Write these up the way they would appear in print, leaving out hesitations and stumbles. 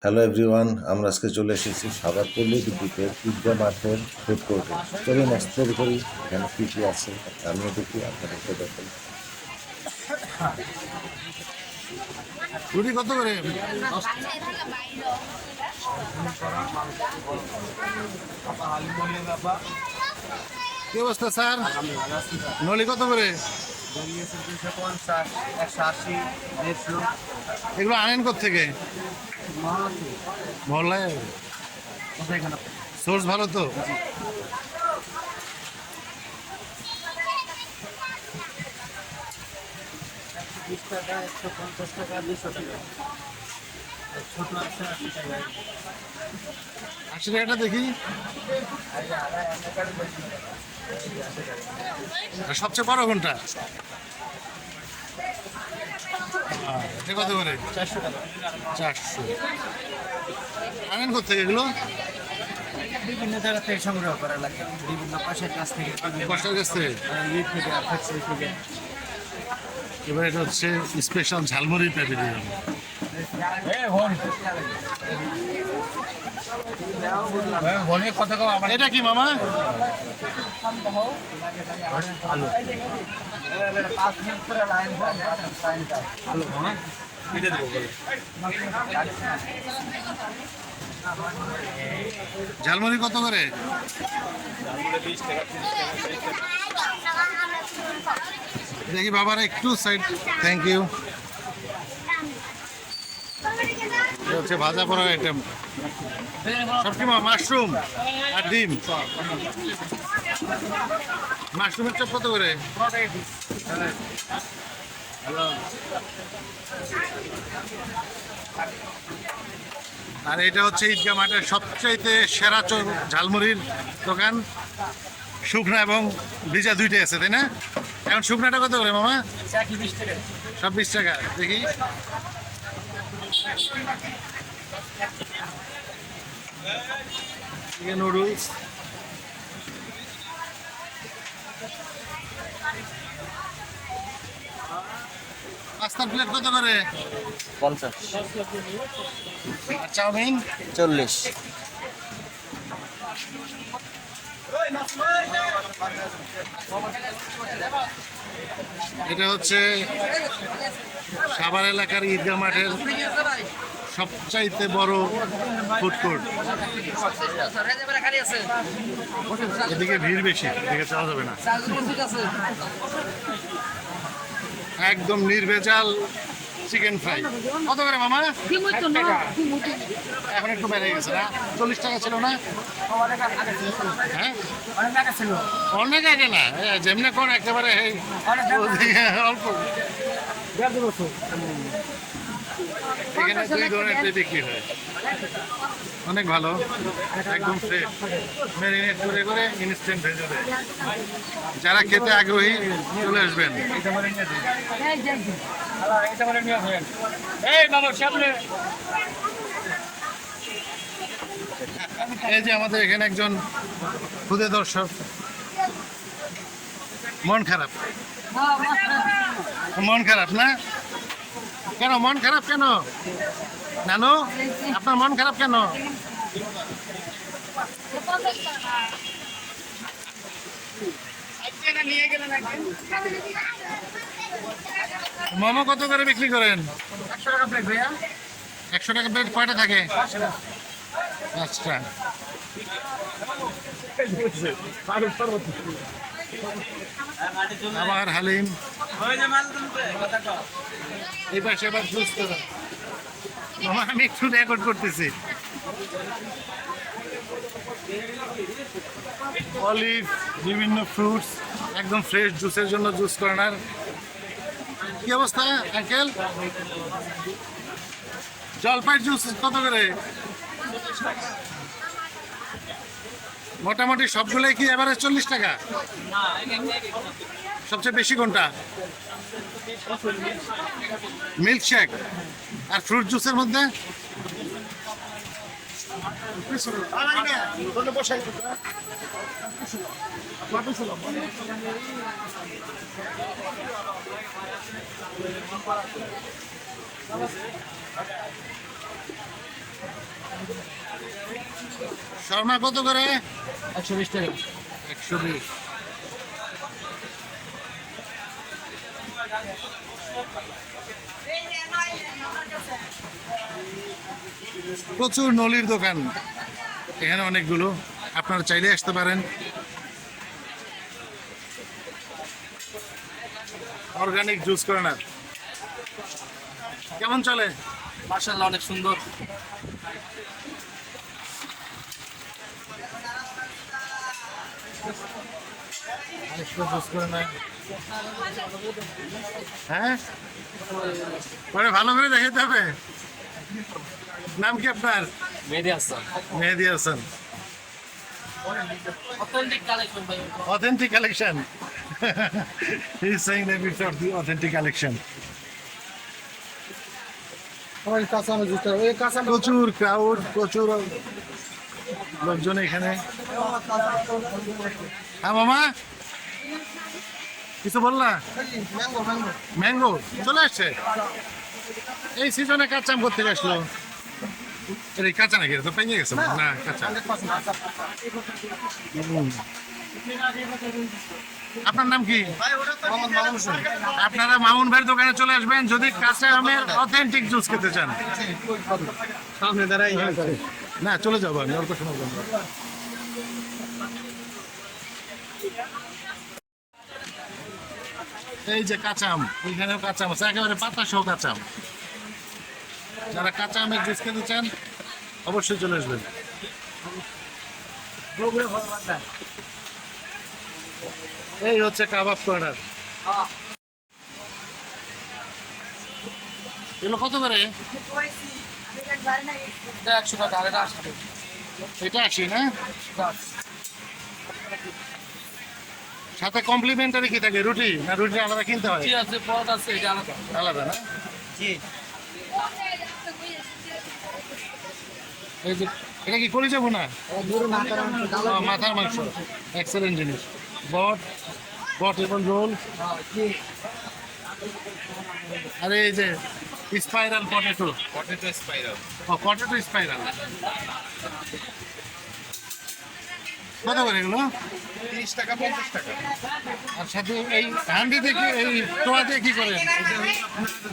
Hello everyone, আমরা আজকে চলে এসেছি সাভারপল্লী বিদ্যুতের ঈদগাহ মাঠের ফুড কোর্টে। চলুন এক্সপ্লোর করি এখানে কী কী আছে, আমিও দেখি আপনাদেরকে দেখাই। রুটি কত করে? কি অবস্থা স্যার? নলি কত করে? 250, 180, 150। এগুলো আনেন কোত্থেকে? মহল্লায় সোর্স ভালো তো? বিশ টাকা, 150 টাকা, 200 টাকা। ছোট আছে 80 টাকা। 80 টাকাটা দেখি। আর সবচেয়ে বড় কোনটা? এটা কত করে? 400 টাকা। 400। আনেন কোত্থেকে এগুলো? বিভিন্ন জায়গা থেকে সংগ্রহ করা লাগে, বিভিন্ন পাশের কাছ থেকে, কষ্টের কাছ থেকে। ইট থেকে, ফ্যাক্টরি থেকে। এবার এটা হচ্ছে স্পেশাল ঝালমুড়ি প্যাভিলিয়ন। এটা কি মামা? ঝালমুড়ি কত করে? দেখি বাবার একটু সাইড। Thank you. এটা হচ্ছে ভাজা পড়া আইটেম। সব কি মাশরুম আর ডিম? মাশরুমের চপ কত করে? আর এটা হচ্ছে ঈদগাহ মাঠের সবচাইতে সেরা ঝালমুড়ির দোকান। শুকনা এবং ভিজা দুইটাই আছে, তাই না? এখন শুকনাটা কত করে মামা? সব 20 টাকা। দেখি নুডলস। পাস্তার প্লেট কত করে? 50, আর চাউমিন? 40। এটা হচ্ছে সাভার এলাকার ঈদগাহ মাঠের সবচাইতে বড় ফুড কোর্ট। এদিকে ভিড় বেশি, এদিকে যাওয়া যাবে না। একদম নির্ভেজাল চিকেন ফ্রাই। কত করে মামা? এখন একটু বেড়ে গেছে না? 40 টাকা ছিল না? হ্যাঁ, অনেক আগে না, যেমনি কোন একেবারে অল্প। এখানে 2 ধরনের বিক্রি হয়, অনেক ভালো, একদম ফ্রেশ, ম্যারিনেট করে করে ইনস্ট্যান্ট ভেজে দেয়। যারা খেতে আগ্রহী চলে আসবেন। এই যে আমাদের এখানে একজন খুদে দর্শক। মন খারাপ? মন খারাপ না? কেন মন খারাপ কেন নানু? আপনার মন খারাপ কেন? মোমো কত করে বিক্রি করেন? 100 টাকা প্লেট ভাইয়া। 100 টাকা প্লেট। কয়টা থাকে? 5টা। আবার হালিম। এই পাশে আবার জুস করা। মামা আমি একটু রেকর্ড করতেছি। অলিভ, বিভিন্ন ফ্রুটস, একদম ফ্রেশ জুসের জন্য জুস কর্নার। কি অবস্থা আঙ্কেল? জলপাই জুস কত করে? মোটামুটি সবগুলোই কি এভারেজ 40 টাকা? সবচেয়ে বেশি কোনটা? মিল্কশেক। আর ফ্রুট জুসের মধ্যে? শর্মা কত করে? 120 টাকা। 120। প্রচুর নলির দোকান এখানে অনেকগুলো, আপনারা চাইলে আসতে পারেন। অর্গানিক জুস কর্নার কেমন চলে? মাশাআল্লাহ অনেক সুন্দর। আরেকটু জুস করে না? হ্যাঁ, পরে ভালো করে দেখাতে হবে। নাম কি আপনার? মেহেদী হাসান। মেহেদী হাসান। অথেন্টিক কালেকশন ভাই। Authentic collection. He's saying that it's of the authentic collection. আমার কাঁচা আম জুস এই কাঁচা প্রচুর ক্রাউড, প্রচুর লোকজন এখানে। হ্যাঁ মামা, কিছু বললা? Mango mango. ম্যাঙ্গো চলে আসছে এই সিজনে। কাঁচা আম করতে আসলো। এই কাঁচা নাকি? এটা তো পেয়ে গেছে না? কাঁচা। আপনার নাম কি? মোহাম্মদ মামুন হোসেন। আপনারা মামুন ভাইয়ের দোকানে চলে আসবেন যদি কাঁচা আমের অথেন্টিক জুস খেতে চান। সামনে দাঁড়াই। না, চলে যাবো আমি অল্প সময় জন্য। এই যে কাঁচা আম, ওইখানেও কাঁচা আম আছে, একেবারে পাতা সহ কাঁচা আম। যারা কাঁচা আমের জুস খেতে চান অবশ্যই চলে আসবেন। এই হচ্ছে কাবাব কর্নার। এগুলো কত করে? 100 টাকা আর এটা 80 টাকা। এটা 80 না? সাথে কমপ্লিমেন্টারি কি থাকে? রুটি না রুটি আলাদা কিনতে হয়? জি আছে, পদ আছে, এটা আলাদা। আলাদা না? জি। এই যে এটা কি করে যাবো না? গরু মাথার মাংস, ডাল। মাথার মাংস, এক্সেলেন্ট জিনিস। বট বট এবং রোল। জি। আর এই যে spiral potato. Potato spiral. Potato spiral কত করে এগুলো? 30 টাকা 50 টাকা। আর সাথে এই হান্ডি থেকে এই তোয়া দিয়ে কি করেন?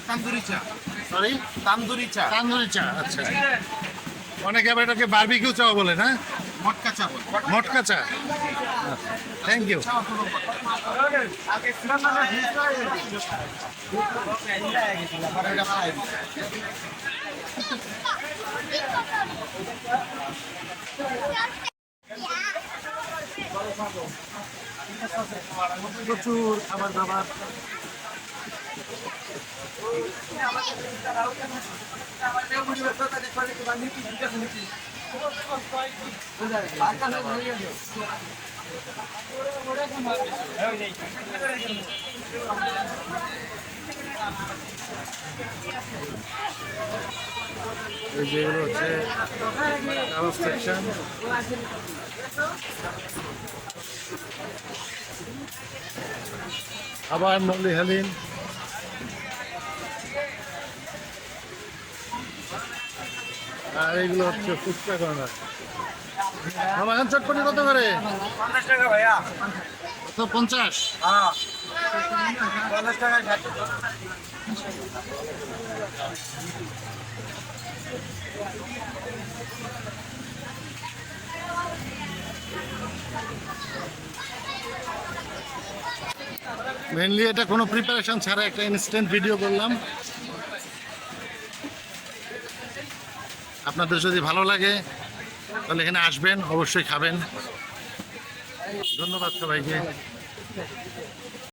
তান্দুরি চা। সরি, তান্দুরি চা। তান্দুরি চা। আচ্ছা, অনেকে আবার এটাকে বারবিকিউ চা বলে না? মটকা চা বলে। মটকা চা। Thank you. প্রচুর খাবার দাবার। এই যেগুলো হচ্ছে কাবাব সেকশন। আবার নলি হালিম। আর এগুলো হচ্ছে ফুচকা কর্নার। আমার এখন চটপটি কত করে? 50 টাকা ভাইয়া। তো 50। হ্যাঁ 50 টাকা। মেনলি এটা কোনো প্রিপারেশন ছাড়া একটা ইনস্ট্যান্ট ভিডিও করলাম। আপনাদের যদি ভালো লাগে তাহলে এখানে আসবেন, অবশ্যই খাবেন। ধন্যবাদ সবাইকে।